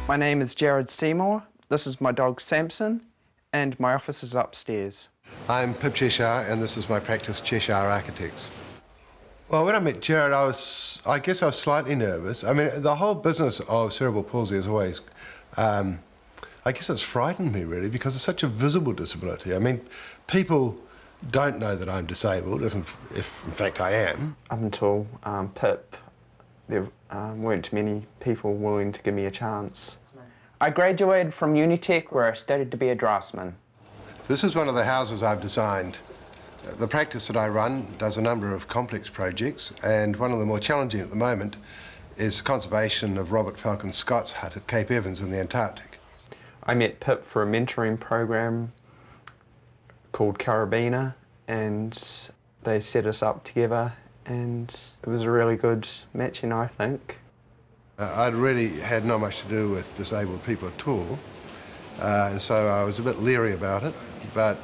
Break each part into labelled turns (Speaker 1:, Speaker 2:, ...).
Speaker 1: My name is Jared Seymour. This is my dog Samson, and my office is upstairs.
Speaker 2: I'm Pip Cheshire, and this is my practice, Cheshire Architects. Well, when I met Jared, I guess I was slightly nervous. I mean, the whole business of cerebral palsy is always, I guess it's frightened me really, because it's such a visible disability. I mean, people don't know that I'm disabled, if in fact I am.
Speaker 1: Up until Pip, there weren't many people willing to give me a chance. I graduated from Unitec, where I studied to be a draftsman.
Speaker 2: This is one of the houses I've designed. The practice that I run does a number of complex projects, and one of the more challenging at the moment is the conservation of Robert Falcon Scott's hut at Cape Evans in the Antarctic.
Speaker 1: I met Pip for a mentoring program called Carabiner, and they set us up together, and it was a really good matching, I think.
Speaker 2: I'd really had not much to do with disabled people at all, and so I was a bit leery about it, but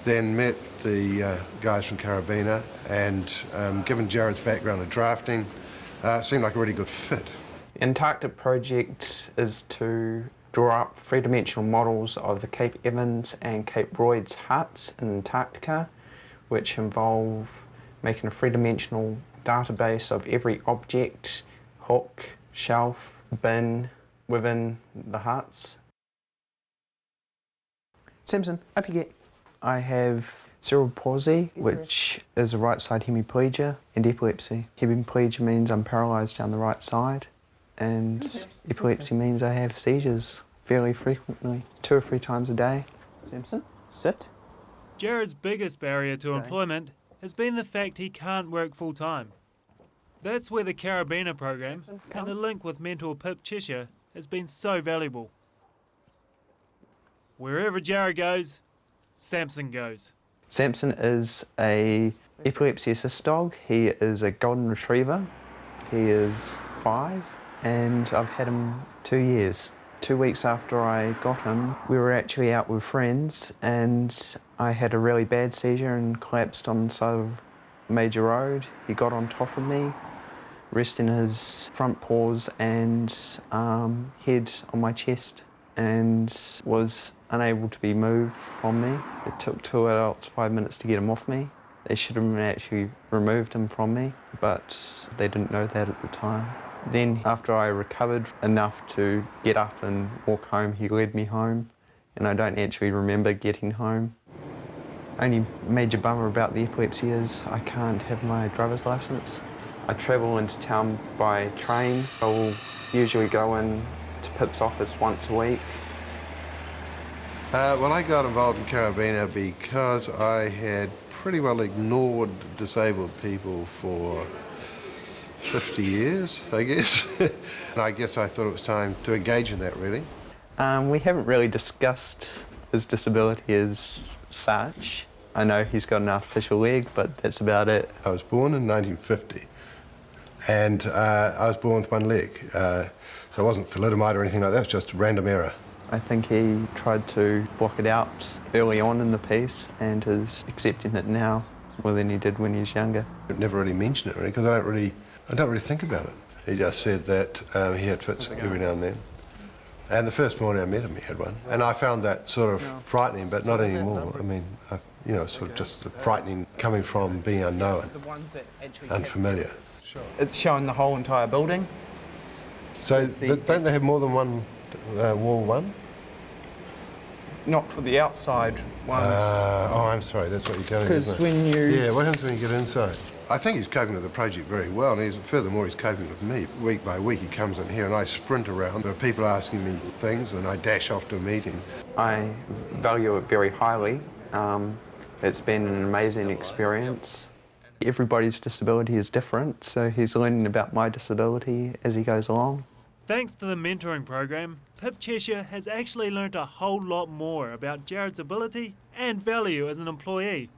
Speaker 2: then met the guys from Carabiner, and given Jared's background in drafting, it seemed like a really good fit.
Speaker 1: The Antarctic project is to draw up three-dimensional models of the Cape Evans and Cape Royds huts in Antarctica, which involve making a three-dimensional database of every object, hook, shelf, bin within the huts. Samson, up you get. I have cerebral palsy, which is a right side hemiplegia, and epilepsy. Hemiplegia means I'm paralysed down the right side, and epilepsy means I have seizures fairly frequently, 2 or 3 times a day. Samson, sit.
Speaker 3: Jared's biggest barrier to employment has been the fact he can't work full-time. That's where the Carabiner program and the link with mentor Pip Cheshire has been so valuable. Wherever Jared goes, Samson goes.
Speaker 1: Samson is a epilepsy assist dog. He is a golden retriever. He is 5, and I've had him 2 years. 2 weeks after I got him, we were actually out with friends, and I had a really bad seizure and collapsed on the side of a major road. He got on top of me, resting his front paws and head on my chest, and was unable to be moved from me. It took 2 adults 5 minutes to get him off me. They should have actually removed him from me, but they didn't know that at the time. Then, after I recovered enough to get up and walk home, he led me home, and I don't actually remember getting home. Only major bummer about the epilepsy is I can't have my driver's licence. I travel into town by train. I will usually go in to Pip's office once a week.
Speaker 2: Well, I got involved in Carabiner because I had pretty well ignored disabled people for 50 years, I guess. And I guess I thought it was time to engage in that, really.
Speaker 1: We haven't really discussed his disability as such. I know he's got an artificial leg, but that's about it.
Speaker 2: I was born in 1950, and I was born with one leg. So it wasn't thalidomide or anything like that, it was just a random error.
Speaker 1: I think he tried to block it out early on in the piece and is accepting it now more than he did when he was younger.
Speaker 2: I never really mentioned it, really, because I don't really think about it. He just said that he had fits every now and then. And the first morning I met him, he had one. And I found that sort of frightening, but not anymore. I mean, you know, sort of just frightening coming from being unknown, unfamiliar.
Speaker 1: It's showing the whole entire building.
Speaker 2: So don't they have more than one wall one?
Speaker 1: Not for the outside ones.
Speaker 2: Oh, I'm sorry, that's what you're telling me, isn't it?
Speaker 1: Because when you...
Speaker 2: Yeah, what happens when you get inside? I think he's coping with the project very well, and furthermore, he's coping with me. Week by week, he comes in here and I sprint around. There are people asking me things, and I dash off to a meeting.
Speaker 1: I value it very highly. It's been an amazing experience. Everybody's disability is different, so he's learning about my disability as he goes along.
Speaker 3: Thanks to the mentoring program, Pip Cheshire has actually learnt a whole lot more about Jared's ability and value as an employee.